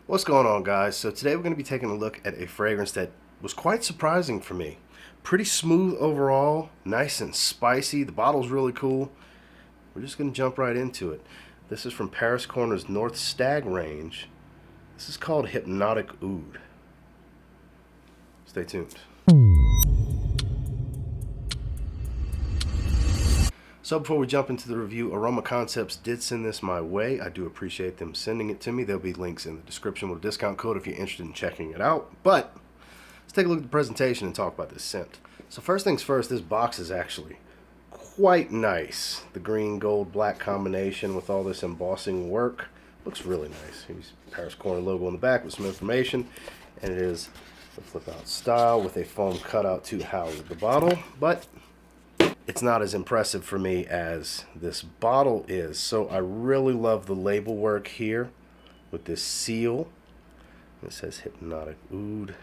What's going on, guys? So today we're going to be taking a look at a fragrance that was quite surprising for me. Pretty smooth overall, nice and spicy. The bottle's really cool. We're just going to jump right into it. This is from Paris Corner's North Stag range. This is called Hypnotic Oud. Stay tuned. So before we jump into the review, Aroma Concepts did send this my way. I do appreciate them sending it to me. There'll be links in the description with a discount code if you're interested in checking it out. But let's take a look at the presentation and talk about this scent. So first things first, this box is actually quite nice. The green, gold, black combination with all this embossing work looks really nice. Here's Paris Corner logo on the back with some information, and it is the flip out style with a foam cutout to house the bottle, but it's not as impressive for me as this bottle is. So I really love the label work here with this seal. It says Hypnotic Oud.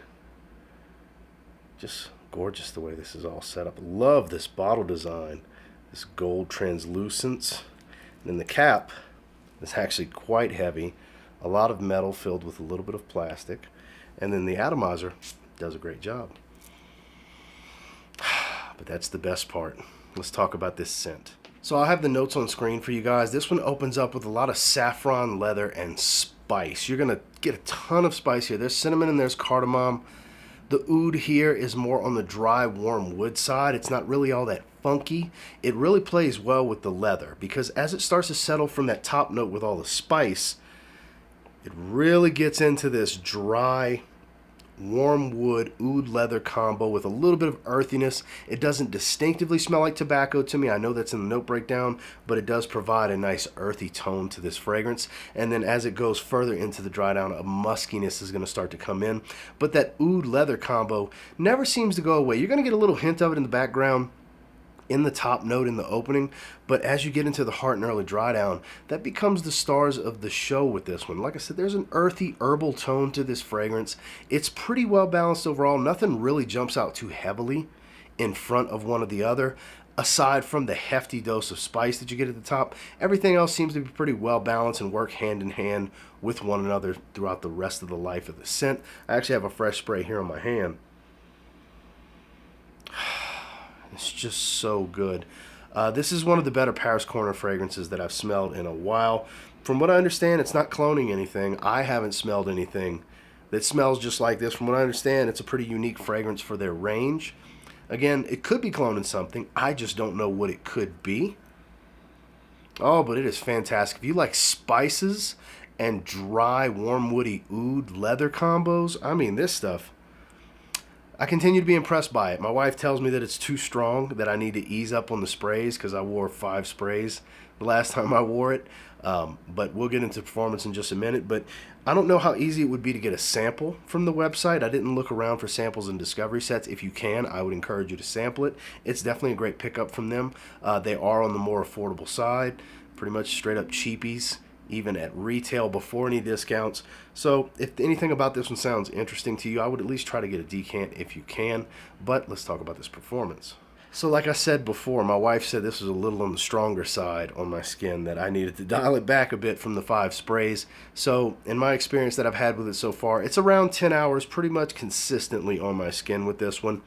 Just gorgeous the way this is all set up. Love this bottle design. This gold translucence. And then the cap is actually quite heavy. A lot of metal filled with a little bit of plastic. And then the atomizer does a great job. But that's the best part. Let's talk about this scent. So I'll have the notes on screen for you guys. This one opens up with a lot of saffron, leather, and spice. You're gonna get a ton of spice here. There's cinnamon and there's cardamom. The oud here is more on the dry, warm wood side. It's not really all that funky. It really plays well with the leather because as it starts to settle from that top note with all the spice, it really gets into this dry, warm wood oud leather combo with a little bit of earthiness. It doesn't distinctively smell like tobacco to me. I know that's in the note breakdown, but it does provide a nice earthy tone to this fragrance. And then as it goes further into the dry down, a muskiness is going to start to come in. But that oud leather combo never seems to go away. You're going to get a little hint of it in the background, in the top note in the opening, but as you get into the heart and early dry down, that becomes the stars of the show with this one. Like I said, there's an earthy herbal tone to this fragrance. It's pretty well balanced overall. Nothing really jumps out too heavily in front of one or the other, aside from the hefty dose of spice that you get at the top. Everything else seems to be pretty well balanced and work hand in hand with one another throughout the rest of the life of the scent. I actually have a fresh spray here on my hand. It's just so good. This is one of the better Paris Corner fragrances that I've smelled in a while. From what I understand, it's not cloning anything. I haven't smelled anything that smells just like this. From what I understand, it's a pretty unique fragrance for their range. Again, it could be cloning something. I just don't know what it could be. Oh, but it is fantastic. If you like spices and dry, warm, woody oud leather combos, I mean, this stuff, I continue to be impressed by it. My wife tells me that it's too strong, that I need to ease up on the sprays because I wore 5 sprays the last time I wore it. But we'll get into performance in just a minute. But I don't know how easy it would be to get a sample from the website. I didn't look around for samples and discovery sets. If you can, I would encourage you to sample it. It's definitely a great pickup from them. They are on the more affordable side, pretty much straight up cheapies, even at retail before any discounts. So if anything about this one sounds interesting to you, I would at least try to get a decant if you can. But let's talk about this performance. So like I said before, my wife said this was a little on the stronger side on my skin, that I needed to dial it back a bit from the 5 sprays. So in my experience that I've had with it so far, it's around 10 hours pretty much consistently on my skin with this one.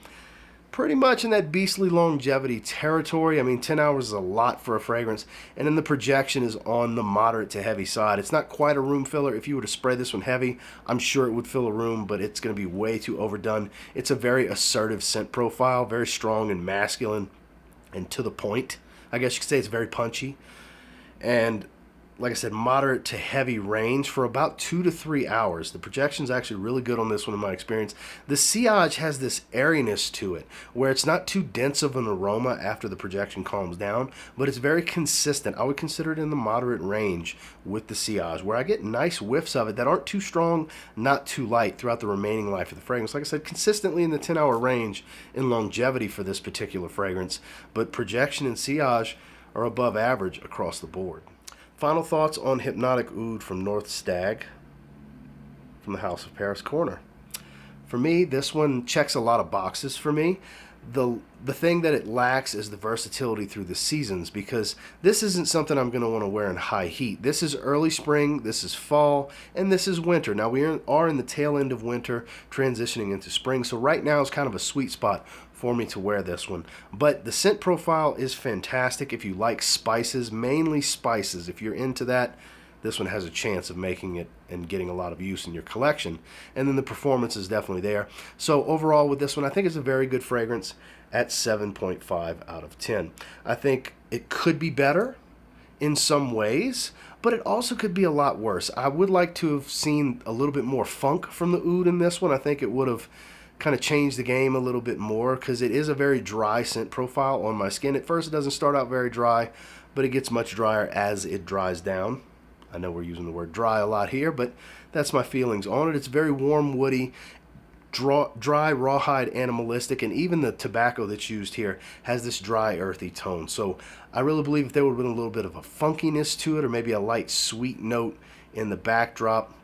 Pretty much in that beastly longevity territory. I mean, 10 hours is a lot for a fragrance, and then the projection is on the moderate to heavy side. It's not quite a room filler. If you were to spray this one heavy, I'm sure it would fill a room, but it's going to be way too overdone. It's a very assertive scent profile, very strong and masculine and to the point. I guess you could say it's very punchy. And like I said, moderate to heavy range for about 2 to 3 hours. The projection's actually really good on this one in my experience. The sillage has this airiness to it, where it's not too dense of an aroma after the projection calms down, but it's very consistent. I would consider it in the moderate range with the sillage, where I get nice whiffs of it that aren't too strong, not too light throughout the remaining life of the fragrance. Like I said, consistently in the 10-hour range in longevity for this particular fragrance, but projection and sillage are above average across the board. Final thoughts on Hypnotic Oud from North Stag from the House of Paris Corner. For me, this one checks a lot of boxes for me. The thing that it lacks is the versatility through the seasons, because this isn't something I'm going to want to wear in high heat. This is early spring, this is fall, and this is winter. Now we are in the tail end of winter, transitioning into spring, so right now is kind of a sweet spot for me to wear this one. But the scent profile is fantastic if you like spices, mainly spices. If you're into that, this one has a chance of making it and getting a lot of use in your collection. And then the performance is definitely there. So overall with this one, I think it's a very good fragrance at 7.5 out of 10. I think it could be better in some ways, but it also could be a lot worse. I would like to have seen a little bit more funk from the oud in this one. I think it would have kind of changed the game a little bit more, because it is a very dry scent profile on my skin. At first it doesn't start out very dry, but it gets much drier as it dries down. I know we're using the word dry a lot here, but that's my feelings on it. It's very warm, woody, dry, rawhide, animalistic, and even the tobacco that's used here has this dry, earthy tone. So I really believe if there would have been a little bit of a funkiness to it, or maybe a light sweet note in the backdrop,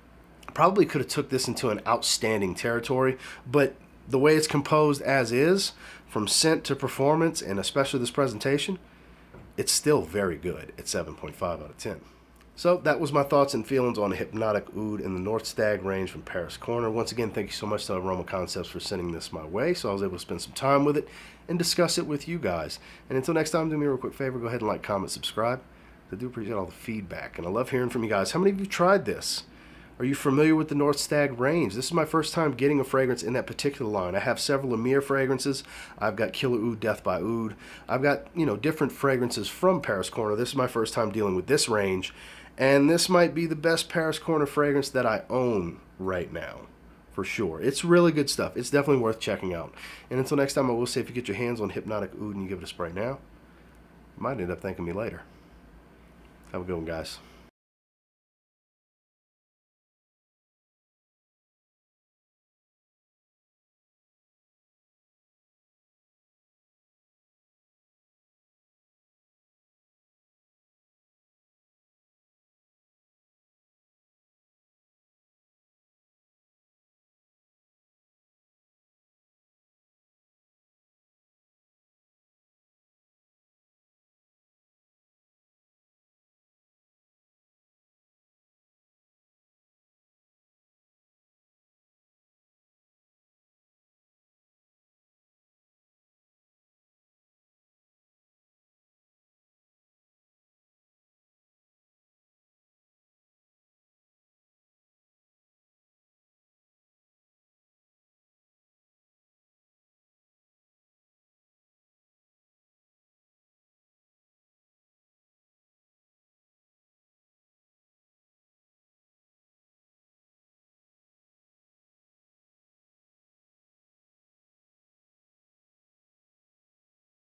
probably could have took this into an outstanding territory. But the way it's composed as is, from scent to performance, and especially this presentation, it's still very good at 7.5 out of 10. So that was my thoughts and feelings on the Hypnotic Oud in the North Stag range from Paris Corner. Once again, thank you so much to Aroma Concepts for sending this my way, so I was able to spend some time with it and discuss it with you guys. And until next time, do me a real quick favor, go ahead and like, comment, subscribe. I do appreciate all the feedback, and I love hearing from you guys. How many of you tried this? Are you familiar with the North Stag range? This is my first time getting a fragrance in that particular line. I have several Amir fragrances. I've got Killer Oud, Death by Oud. I've got, different fragrances from Paris Corner. This is my first time dealing with this range. And this might be the best Paris Corner fragrance that I own right now, for sure. It's really good stuff. It's definitely worth checking out. And until next time, I will say, if you get your hands on Hypnotic Oud and you give it a spray now, you might end up thanking me later. Have a good one, guys.